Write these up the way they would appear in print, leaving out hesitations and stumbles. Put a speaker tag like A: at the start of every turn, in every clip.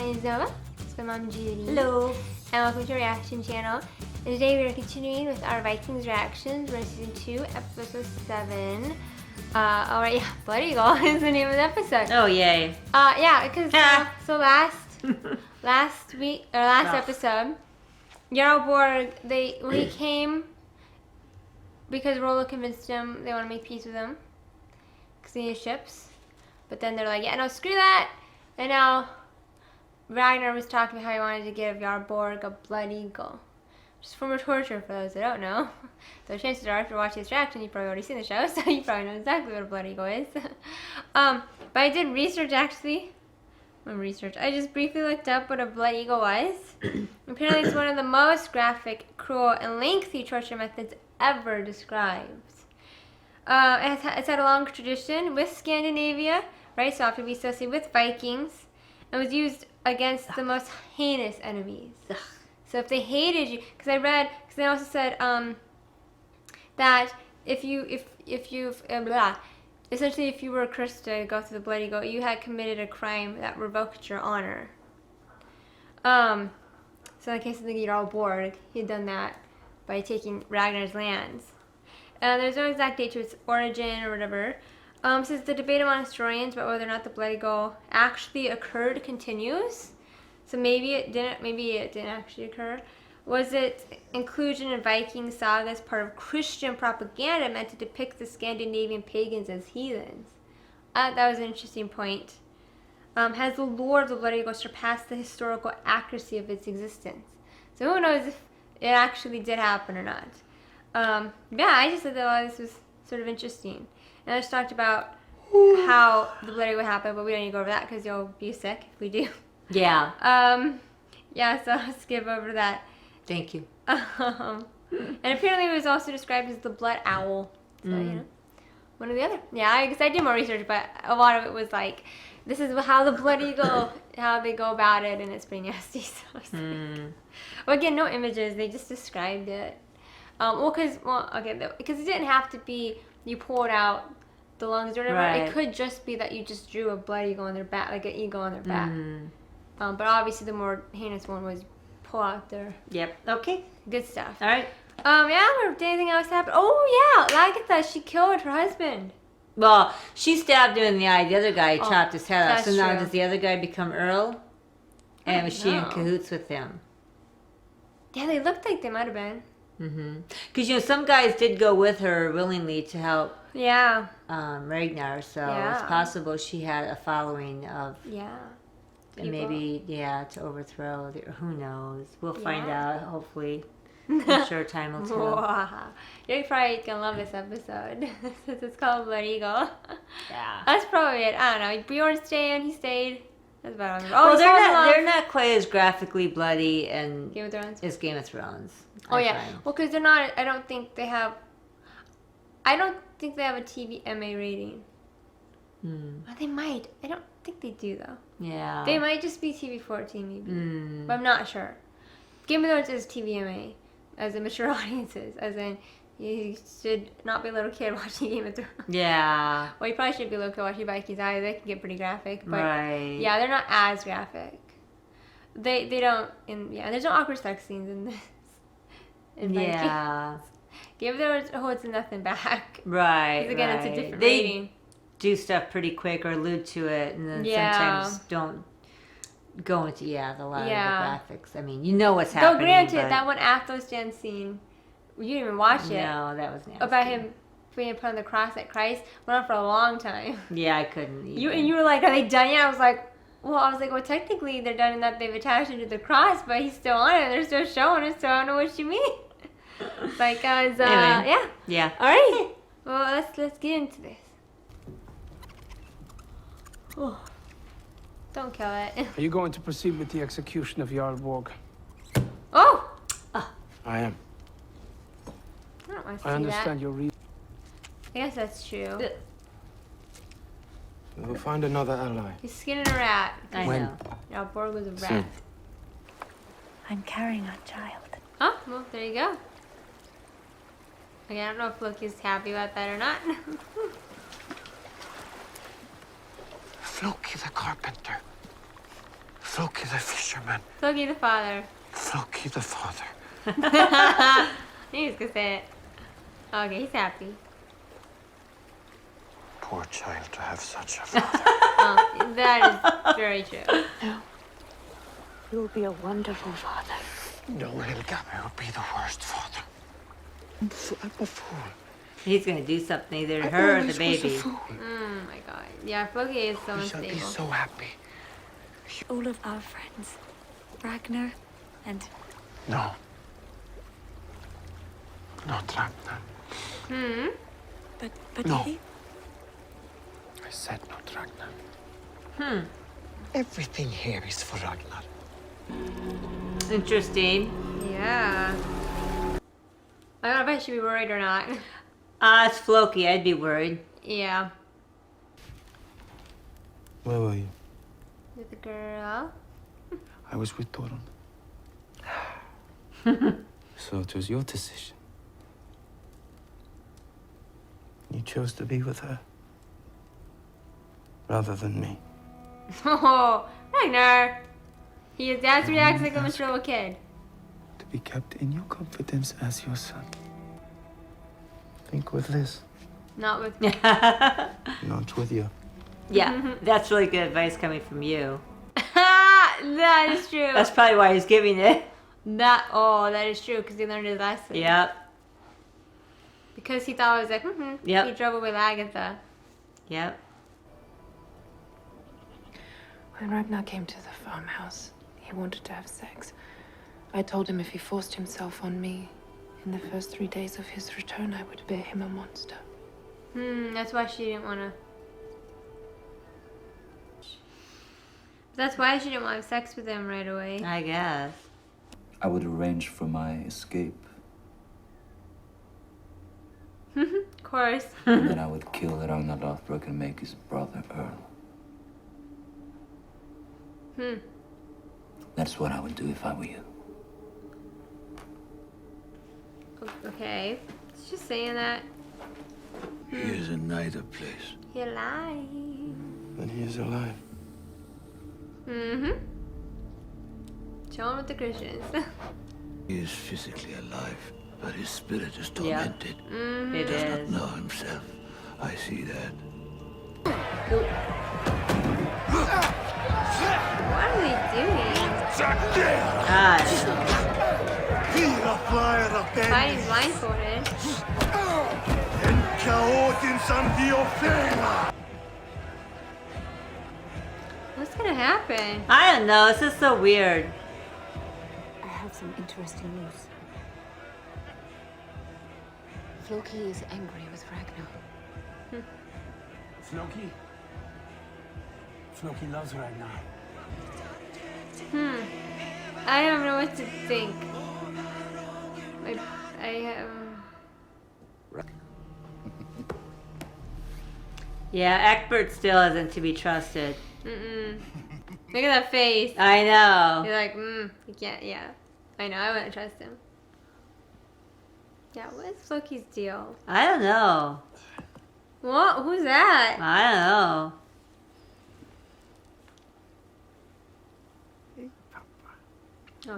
A: My name is Nova. It's my mom Judy.
B: Hello.
A: And welcome to our reaction channel. And today we are continuing with our Vikings reactions. We're in season 2, episode 7. Alright, yeah, Blood Eagle is the name of the episode.
B: Oh, yay.
A: Yeah, because so last episode, Jarl Borg, when he came, because Rollo convinced him they want to make peace with him, because they need ships. But then they're like, yeah, no, screw that. And now Ragnar was talking about how he wanted to give Jarl Borg a Blood Eagle. Which is form of torture for those that don't know. So chances are after watching this reaction, you've probably already seen the show, so you probably know exactly what a Blood Eagle is. But I did research actually. I just briefly looked up what a Blood Eagle was. Apparently it's one of the most graphic, cruel, and lengthy torture methods ever described. It's had a long tradition with Scandinavia, right? So often we associate with Vikings. It was used against the most heinous enemies. So if they hated you, because they also said that essentially if you were cursed to go through the Blood Eagle, you had committed a crime that revoked your honor. So in the case of the Jarl Borg, he had done that by taking Ragnar's lands. There's no exact date to its origin or whatever. Since the debate among historians about whether or not the Blood Eagle actually occurred continues. So maybe it didn't actually occur. Was it inclusion in Viking saga as part of Christian propaganda meant to depict the Scandinavian pagans as heathens? That was an interesting point. Has the lore of the Blood Eagle surpassed the historical accuracy of its existence? So who knows if it actually did happen or not. Yeah, I just thought that this was sort of interesting. And I just talked about how the Blood Eagle happened, but we don't need to go over that because you'll be sick if we do.
B: Yeah.
A: Yeah, so I'll skip over that.
B: Thank you.
A: And apparently it was also described as the blood owl. So, you know, one or the other. Yeah, because I did more research, but a lot of it was like, this is how the Blood Eagle, how they go about it, and it's pretty nasty. So well, again, no images. They just described it. Because it didn't have to be you pulled out the lungs or whatever.
B: Right.
A: It could just be that you just drew a blood eagle on their back, like an eagle on their back. But obviously the more heinous one was pull out their...
B: Yep. Okay.
A: Good stuff.
B: All right.
A: Yeah, did anything else happen? Oh, yeah, Lagatha, she killed her husband.
B: Well, she stabbed him in the eye. The other guy chopped his head off. So now
A: true.
B: does the other guy become Earl? And was she in cahoots with him?
A: Yeah, they looked like they might have been.
B: Because, you know, some guys did go with her willingly to help Ragnar. So it's possible she had a following of...
A: Yeah.
B: And maybe, to overthrow. Who knows? We'll find out, hopefully. I'm sure time will tell.
A: You're probably going to love this episode. Since it's called Blood Eagle.
B: Yeah.
A: That's probably it. I don't know. Bjorn stayed, he stayed. That's about it.
B: Well, they're not quite as graphically bloody and
A: Game of Thrones?
B: as Game of Thrones.
A: I find. Well, because they're not, I don't think they have a TVMA rating. Well, they might. I don't think they do, though.
B: Yeah.
A: They might just be TV-14, maybe. But I'm not sure. Game of Thrones is TVMA, as in mature audiences, as in you should not be a little kid watching Game of Thrones.
B: Yeah.
A: Well, you probably shouldn't be a little kid watching Vikings either. They can get pretty graphic. But
B: yeah,
A: they're not as graphic. They don't, and there's no awkward sex scenes in this.
B: Yeah.
A: Game of Thrones holds nothing back.
B: Right.
A: Because again, it's a different rating.
B: Do stuff pretty quick or allude to it, and then sometimes don't go into the lot of the graphics. I mean, you know what's happening.
A: Though granted, that one Athos dance scene, you didn't even watch it.
B: No, that was nasty.
A: About him being put on the cross at Christ went on for a long time.
B: Yeah, I couldn't.
A: You were like, are they done yet? I was like, well, technically they're done in that they've attached him to the cross, but he's still on it. They're still showing it, so I don't know what you mean. It's like, guys,
B: anyway. Yeah.
A: All right. Well, let's get into this. Oh. Don't kill it.
C: Are you going to proceed with the execution of Jarl Borg?
A: Oh!
C: I am.
A: I don't want to see
C: I understand your reason.
A: I guess that's true.
C: We will find another ally.
A: He's skinning a rat.
B: I know.
A: Now Borg was a rat.
C: Soon.
D: I'm carrying a child.
A: Oh, well, there you go. Okay, I don't know if Loki's happy about that or not.
C: Loki the carpenter. Floki the fisherman.
A: Floki the father.
C: Floki the father.
A: He was gonna say it. Okay, he's happy.
C: Poor child to have such a father.
A: Oh, that is very true.
D: No. You'll be a wonderful father.
C: No, Helga, I will be the worst father. I'm a fool.
B: He's gonna do something either to her or the baby.
A: Oh my god. Yeah, Floki is so
C: We shall
A: unstable.
C: be so happy.
D: All of our friends. Ragnar and...
C: No. Not Ragnar.
A: Hmm?
D: But
C: No.
D: he...
C: I said not Ragnar.
B: Hmm.
C: Everything here is for Ragnar.
B: Interesting.
A: Yeah. I don't know if I should be worried or not.
B: It's Floki. I'd be worried.
A: Yeah.
C: Where were you?
A: With the girl.
C: I was with Torun. So it was your decision. You chose to be with her. Rather than me.
A: Oh, Ragnar. His dad's reacts like a mature little kid.
C: To be kept in your confidence as your son. Think with Liz,
A: Not with
C: not with you.
B: Yeah, that's really good advice coming from you.
A: That is true.
B: That's probably why he's giving it.
A: That is true because he learned his lesson.
B: Yep.
A: Because he thought it was like,
B: Yep.
A: He drove away with Agatha.
B: Yep.
E: When Ragnar came to the farmhouse, he wanted to have sex. I told him if he forced himself on me, in the first 3 days of his return, I would bear him a monster.
A: That's why she didn't want to. That's why she didn't want to have sex with him right away.
B: I guess.
F: I would arrange for my escape,
A: Of course.
F: and then I would kill Ragnar Lothbrok and make his brother Earl. That's what I would do if I were you.
A: Okay. It's just saying that.
G: He is in neither place.
A: He lied.
C: Then he is alive.
A: Show him with the Christians.
G: He is physically alive, but his spirit is tormented.
B: It
G: Does
B: is.
G: not know himself. I see that.
A: What are they doing?
B: God.
A: Fighting blindfolded. What's gonna happen?
B: I don't know. This is so weird.
D: I have some interesting news. Floki is angry with Ragnar.
C: Floki? Floki loves Ragnar.
A: I don't know what to think.
B: Yeah, Egbert still isn't to be trusted.
A: Look at that face.
B: I know.
A: You're like, you can't, yeah. I know, I wouldn't trust him. Yeah, what is Floki's deal?
B: I don't know.
A: What? Who's that?
B: I don't know.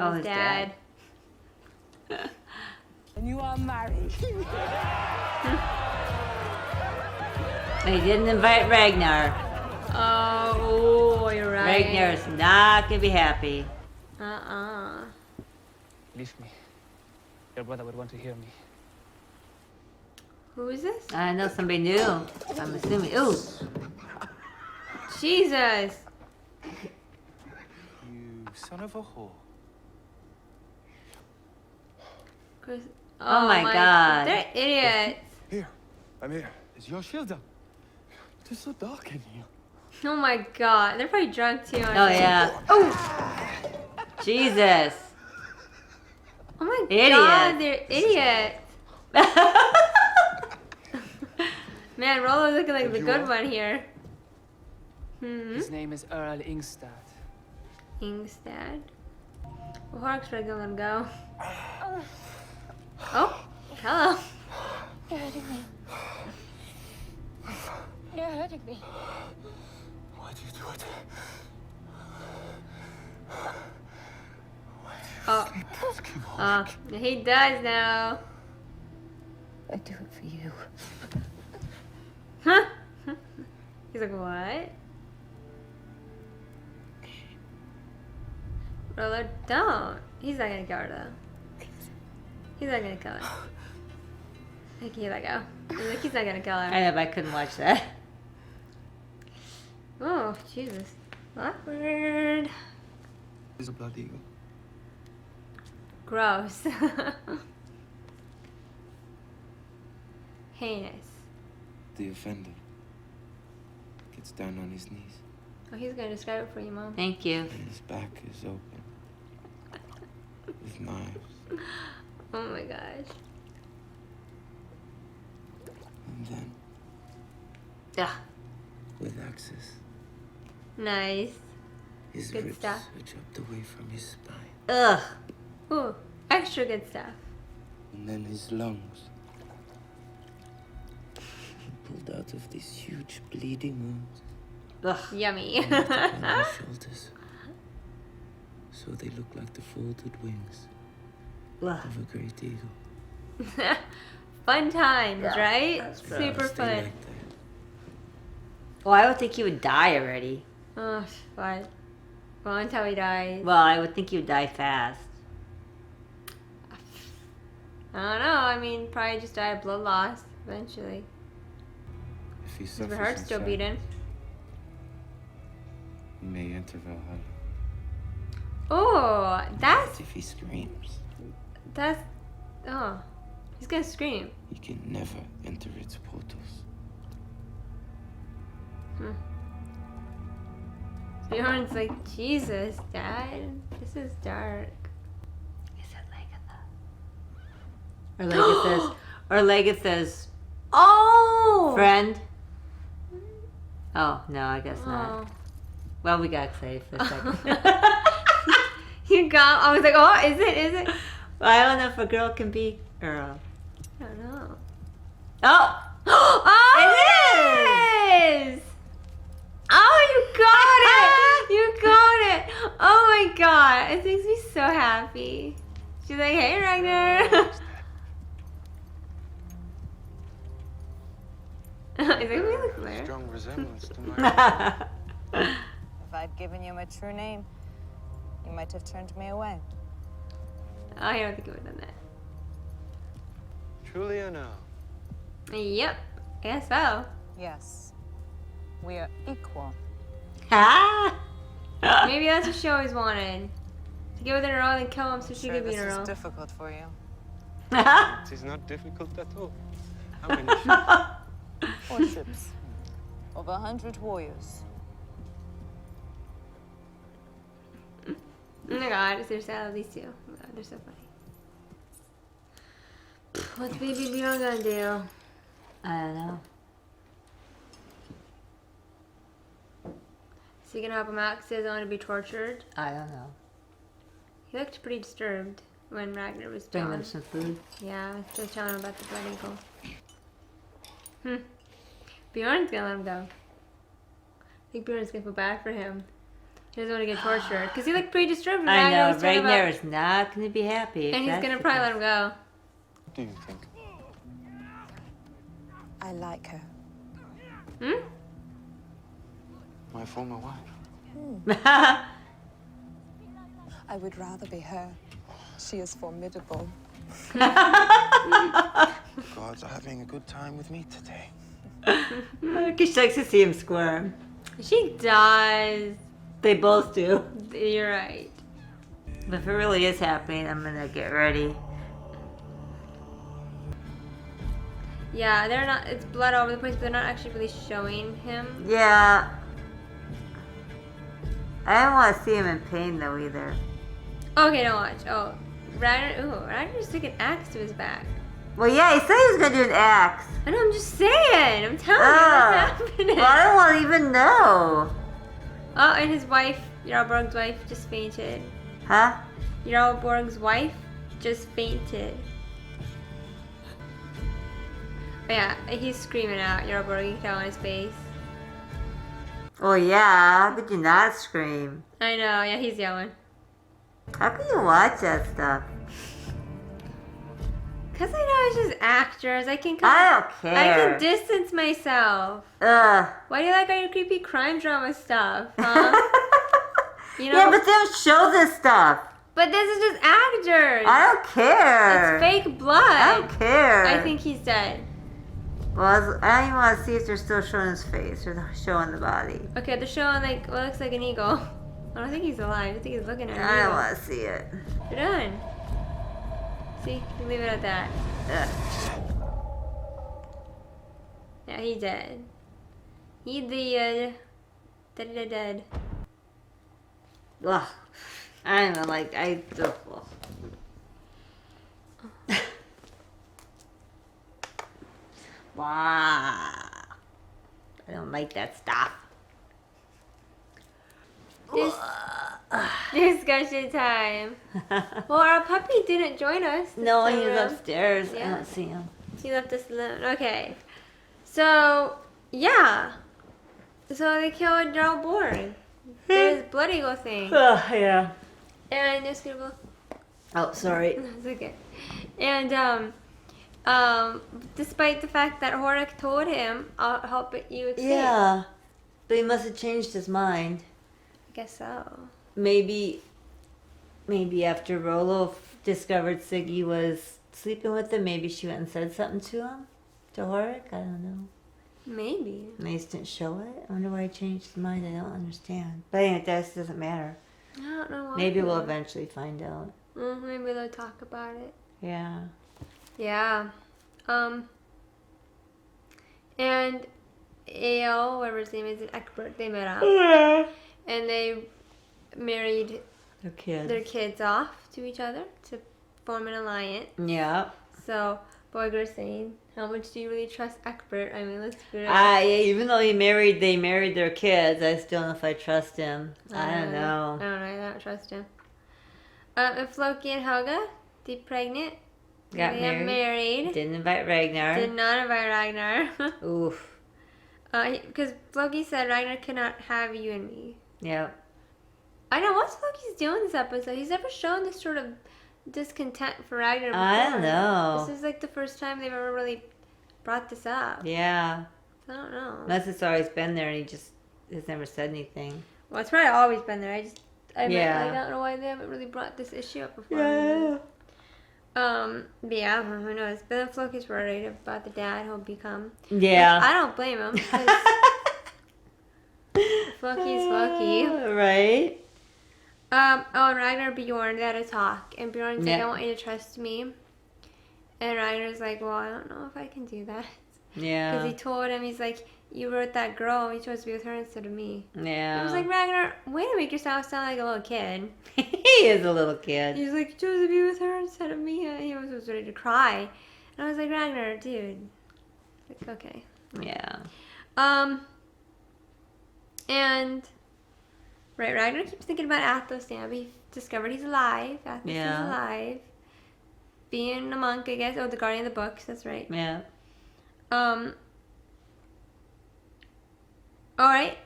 A: Oh, his
B: his
A: dad.
H: And you are married.
B: He didn't invite Ragnar.
A: Oh, you're right.
B: Ragnar's not gonna be happy.
I: Leave me. Your brother would want to hear me.
A: Who is this?
B: I know somebody new. I'm assuming. Ooh.
A: Jesus.
C: You son of a whore.
A: Chris.
B: Oh my God.
A: They're idiots.
C: Here, I'm here. Is your shield up? It is so dark in here.
A: Oh my God. They're probably drunk too.
B: Oh yeah. Oh. Jesus.
A: Oh my
B: Idiot.
A: God. They're idiots. Man, Rollo's looking like the good one here.
I: His name is Earl Ingstad.
A: Ingstad. Well, Hork's ready to let him go. Oh, hello.
D: You're hurting me. You're hurting me.
C: Why'd you do it?
A: He does now.
D: I do it for you.
A: Huh? He's like, what? Rolo, don't. He's not gonna kill her though. He's not gonna kill her. Like, he let go. He's like, he's not gonna kill her.
B: I know, but I couldn't watch that.
A: Oh, Jesus. Awkward.
C: He's a blood eagle.
A: Gross. Heinous.
F: The offender gets down on his knees.
A: Oh, he's gonna describe it for you, Mom.
B: Thank you.
F: And his back is open with knives.
A: Oh my gosh.
F: And then,
B: Ugh.
F: with axes,
A: Nice.
F: his
A: Good
F: ribs
A: stuff.
F: are chopped away from his spine.
B: Ugh.
A: Ooh, extra good stuff.
F: And then his lungs pulled out of these huge bleeding wounds.
B: Ugh.
A: Yummy.
F: And left upon his shoulders. So they look like the folded wings
B: Ugh.
F: of a great eagle.
A: Fun times,
B: Yeah,
A: right?
B: that's gross.
A: Super
F: Stay
A: fun.
F: like that.
B: Well, I would think he would die already.
A: Oh, fun. Well, until he dies.
B: Well, I would think he would die fast.
A: I don't know. I mean, probably just die of blood loss eventually.
F: If he
A: His
F: suffers
A: heart's still
F: inside,
A: beating.
F: he may enter Valhalla.
A: Oh,
F: But if he screams,
A: that's. Oh, he's gonna scream.
F: he can never enter its portals.
A: Bjorn's like, Jesus, Dad, this is dark.
B: Is it Lagatha? Or Lagatha's, or Lagatha's
A: Oh!
B: friend? Oh, no, I guess not.
A: Oh.
B: Well, we got excited for a second.
A: You got. I was like, oh, is it? Is it?
B: Well, I don't know if a girl can be Earl.
A: I don't know.
B: Oh!
A: Oh,
B: It
A: is! Oh, you got it! You got it! Oh my god, it makes me so happy. She's like, hey, Ragnar. He's like, we look familiar.
C: Strong resemblance to my.
H: If I'd given you my true name, you might have turned me away.
A: I don't think he would have done that.
C: Truly or no?
A: Yep, I guess so.
H: Yes, we are equal.
B: Ah!
A: Maybe that's what she always wanted. To get with an Earl and kill him so she
H: Sure,
A: could be
H: this
A: an
H: is
A: Earl.
H: difficult for you.
C: It is not difficult at all. How many ships?
H: 4 ships. Over 100 warriors.
A: Oh my god, it's their sad, these two. Oh my god, they're so funny. What's baby Bjorn gonna do?
B: I don't know.
A: Is he gonna help him out because he doesn't want to be tortured?
B: I don't know.
A: He looked pretty disturbed when Ragnar was
B: Bring
A: gone.
B: them some food.
A: Yeah, just telling him about the blood eagle. Bjorn's gonna let him go. I think Bjorn's gonna feel bad for him. He doesn't want to get tortured because he looked pretty disturbed when
B: I
A: Ragnar
B: know.
A: was telling him
B: Ragnar
A: about.
B: is not going to be happy. if
A: And he's
B: that's
A: gonna
B: the
A: probably
B: case.
A: let him go.
C: What do you think?
H: I like her.
C: My former wife.
H: I would rather be her. She is formidable.
C: The gods are having a good time with me today.
B: She likes to see him squirm.
A: She does.
B: They both do.
A: You're right.
B: But if it really is happening, I'm going to get ready.
A: Yeah, they're not. It's blood all over the place, but they're not actually really showing him.
B: Yeah. I don't want to see him in pain, though, either.
A: Okay, don't watch. Oh, Ragnar. Ooh, Ragnar just took an axe to his back.
B: Well, yeah, he said he was going to do an axe.
A: I know. I'm just saying. I'm telling you what's happening.
B: Well, I don't want to even know.
A: Oh, and his wife, Jarlborg's wife, just fainted.
B: Huh?
A: Jarlborg's wife just fainted. But yeah, he's screaming out. Jarlborg, you can tell on his face.
B: Oh, yeah. How could you not scream?
A: I know. Yeah, he's yelling.
B: How can you watch that stuff?
A: Cause I know it's just actors. I can
B: I don't
A: I
B: care.
A: can distance myself.
B: Ugh.
A: Why do you like all your creepy crime drama stuff, huh? You know?
B: Yeah, but they don't show this stuff.
A: But this is just actors.
B: I don't care.
A: It's fake blood.
B: I don't care.
A: I think he's dead.
B: Well, I don't even want to see if they're still showing his face or they're showing the body.
A: Okay, they're showing like what looks like an eagle. I don't think he's alive. I think he's looking at an
B: I don't
A: eagle.
B: want to see it.
A: You're done. See, you leave it at that.
B: Ugh.
A: Yeah, he dead. He dead. Dead.
B: Ugh. I don't know, like, ugh. Wow. I don't like that stuff.
A: Discussion time. Well, our puppy didn't join us.
B: No,
A: time
B: he was
A: around.
B: upstairs.
A: Yeah.
B: I don't see him.
A: He left us alone. Okay. So, yeah. So they killed Gerald Bourne. There's Blood Eagle thing.
B: Yeah.
A: And it's gonna
B: Oh, sorry.
A: It's okay. And despite the fact that Horak told him, I'll help you escape.
B: Yeah. But he must have changed his mind.
A: I guess so.
B: Maybe after Rolo discovered Siggy was sleeping with him, maybe she went and said something to him? To Horak? I don't know.
A: Maybe.
B: And they just didn't show it? I wonder why he changed his mind. I don't understand. But anyway, that doesn't matter.
A: I don't know why.
B: Maybe we'll eventually find out.
A: Maybe they'll talk about it.
B: Yeah.
A: Yeah. And Ao, whatever his name is, Egbert, they met up. And they married their kids off to each other to form an alliance.
B: Yeah.
A: So, Borger's saying, how much do you really trust Egbert? I mean, let's figure it out.
B: Yeah, even though they married their kids, I still don't know if I trust him. I don't know.
A: I don't know. I don't trust him. And Floki and Helga, they pregnant.
B: Got
A: married.
B: Didn't invite Ragnar.
A: Did not invite Ragnar.
B: Oof.
A: Because Floki said Ragnar cannot have you and me.
B: Yep.
A: I know, what's Floki's doing this episode? He's never shown this sort of discontent for Ragnar before.
B: I don't know.
A: This is like the first time they've ever really brought this up.
B: Yeah.
A: I don't know.
B: Unless it's always been there and he just has never said anything.
A: Well, it's probably always been there. I don't know why they haven't really brought this issue up before.
B: Yeah.
A: But yeah, who knows? But then Floki's worried about the dad he'll become.
B: Yeah.
A: Which I don't blame him. Floki's Floki.
B: Right.
A: And Ragnar and Bjorn, they had a talk. And Bjorn's like, I want you to trust me. And Ragnar's like, well, I don't know if I can do that.
B: Yeah.
A: Because he told him, he's like, you wrote that girl, you chose to be with her instead of me.
B: Yeah.
A: I was like, Ragnar, way to make yourself sound like a little kid.
B: He is a little kid.
A: He's like, you chose to be with her instead of me. And he was ready to cry. And I was like, Ragnar, dude. Like, okay.
B: Yeah.
A: And Ragnar keeps thinking about Athos now. He discovered he's alive. Athos is alive. Being a monk, I guess. Oh, the guardian of the books. That's right.
B: Yeah.
A: Alright.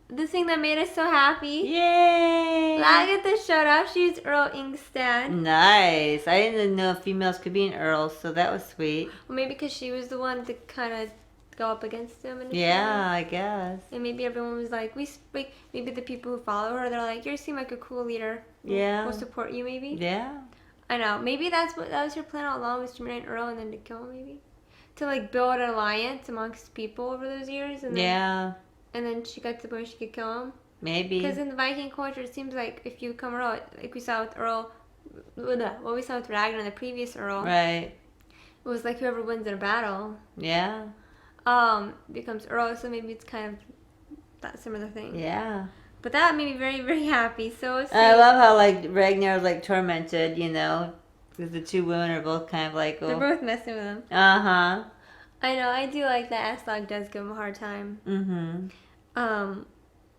A: The thing that made us so happy.
B: Yay!
A: Lagatha showed up. She's Earl Ingstad.
B: Nice. I didn't know females could be an earl, so that was sweet.
A: Well, maybe because she was the one to kind of go up against him.
B: Yeah, I guess.
A: And maybe everyone was like, maybe the people who follow her, they're like, you seem like a cool leader.
B: Yeah.
A: We'll support you, maybe.
B: Yeah.
A: I know. Maybe that was her plan all along, was to marry an earl and then to kill him, maybe. To like build an alliance amongst people over those years. And then, and then she got to the point where she could kill him.
B: Maybe.
A: Because in the Viking culture, it seems like if you become Earl, like we saw with Earl, what we saw with Ragnar, the previous Earl.
B: Right.
A: It was like whoever wins in a battle.
B: Yeah.
A: Becomes Earl, so maybe it's kind of that similar thing.
B: Yeah.
A: But that made me very, very happy. So
B: I love how like Ragnar's like tormented, you know, because the two women are both kind of like.
A: They're both messing with him.
B: Uh huh.
A: I know. I do like that. Aslog does give him a hard time.
B: Mm-hmm.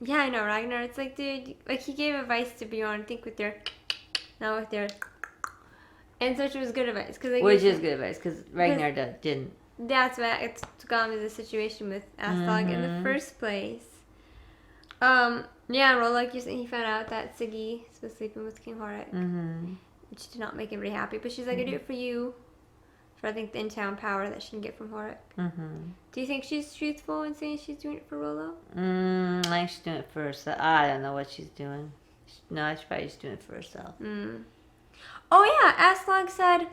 A: Yeah, I know Ragnar. It's like, dude, like he gave advice to Bjorn. Think with their, not with their. And such was good advice,
B: which is good advice because Ragnar didn't.
A: That's what it got me the situation with Aslog in the first place. Yeah, well, like you're saying, he found out that Siggy was sleeping with King Horik, which did not make him very happy. But she's like, I do it for you. for I think the in-town power that she can get from Horik.
B: Mm-hmm.
A: Do you think she's truthful in saying she's doing it for Rolo?
B: I think she's doing it for herself. I don't know what she's doing. No, she's probably just doing it for herself.
A: Oh yeah, Aslog said,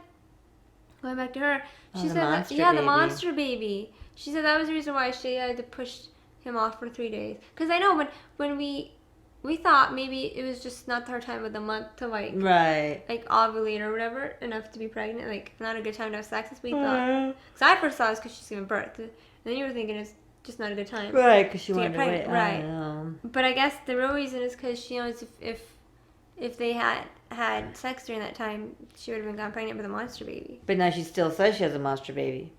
A: going back to her, she said that, the monster baby. She said that was the reason why she had to push him off for 3 days. Because I know when we thought maybe it was just not her time of the month to like ovulate or whatever, enough to be pregnant, like not a good time to have sex as we thought. So I first thought it was because she's giving birth, and then you were thinking it's just not a good time,
B: right? Because she wanted to
A: pregnant,
B: wait,
A: right?
B: I don't know.
A: But I guess the real reason is because she knows if they had sex during that time, she would have been gone pregnant with a monster baby.
B: But now she still says she has a monster baby.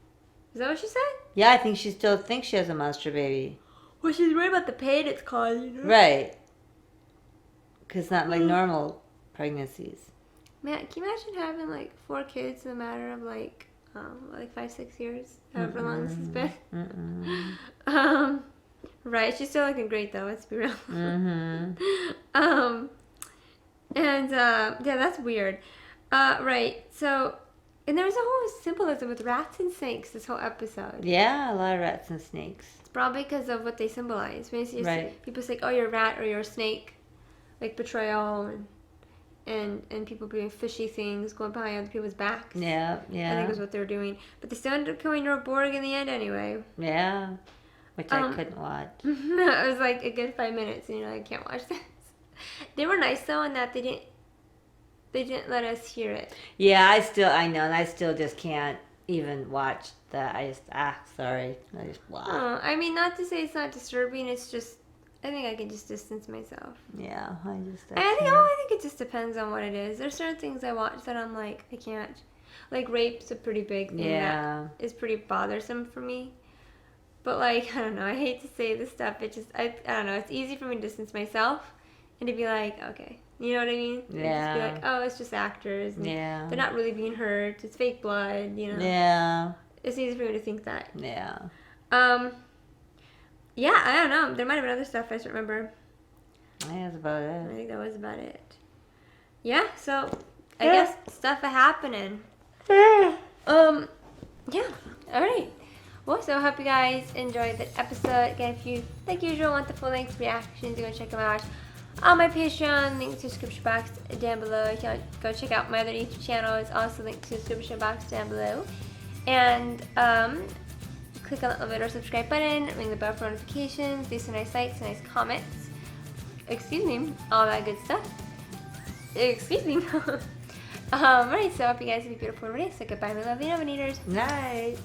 A: Is that what she said?
B: Yeah, I think she still thinks she has a monster baby.
A: Well, she's worried about the pain it's causing.
B: Right. Because not like normal pregnancies.
A: Man, can you imagine having like 4 kids in a matter of like 5-6 years, however long this has been? Right, she's still looking great though. Let's be real. And yeah, that's weird. Right. So, and there was a whole symbolism with rats and snakes this whole episode.
B: Yeah, a lot of rats and snakes.
A: It's probably because of what they symbolize. When you see people say, "Oh, you're a rat" or "You're a snake," like betrayal and people doing fishy things, going behind other people's backs.
B: Yeah.
A: I think is what they were doing. But they still ended up killing Borg in the end anyway.
B: Yeah. Which I couldn't watch.
A: It was like a good 5 minutes, and I can't watch this. They were nice though in that they didn't let us hear it.
B: Yeah, I know, and I still just can't even watch that. I just sorry. I just blah.
A: I mean, not to say it's not disturbing. It's just I think I can just distance myself.
B: Yeah, I
A: think it just depends on what it is. There's certain things I watch that I'm like I can't. Like rape's a pretty big thing that is pretty bothersome for me. But like I don't know. I hate to say this stuff. It just I don't know. It's easy for me to distance myself. And to be like, okay, you know what I mean?
B: Yeah.
A: Just be like, oh, it's just actors. And
B: yeah.
A: They're not really being hurt. It's fake blood, you know?
B: Yeah.
A: It's easy for me to think that.
B: Yeah.
A: Yeah, I don't know. There might have been other stuff I just remember.
B: I think that's about it.
A: I think that was about it. Yeah, so I guess stuff happening. Yeah. All right. Well, so I hope you guys enjoyed the episode. Again, if you, like usual, want the full length reactions, go check them out on my Patreon, link to the description box down below. If you want to go check out my other YouTube channel, it's also linked to the description box down below. And click on the elevator subscribe button, ring the bell for notifications, leave some nice likes, nice comments. Excuse me, all that good stuff. Excuse me. Alright, so I hope you guys have a beautiful day. So goodbye, my lovely Nominators.
B: Night.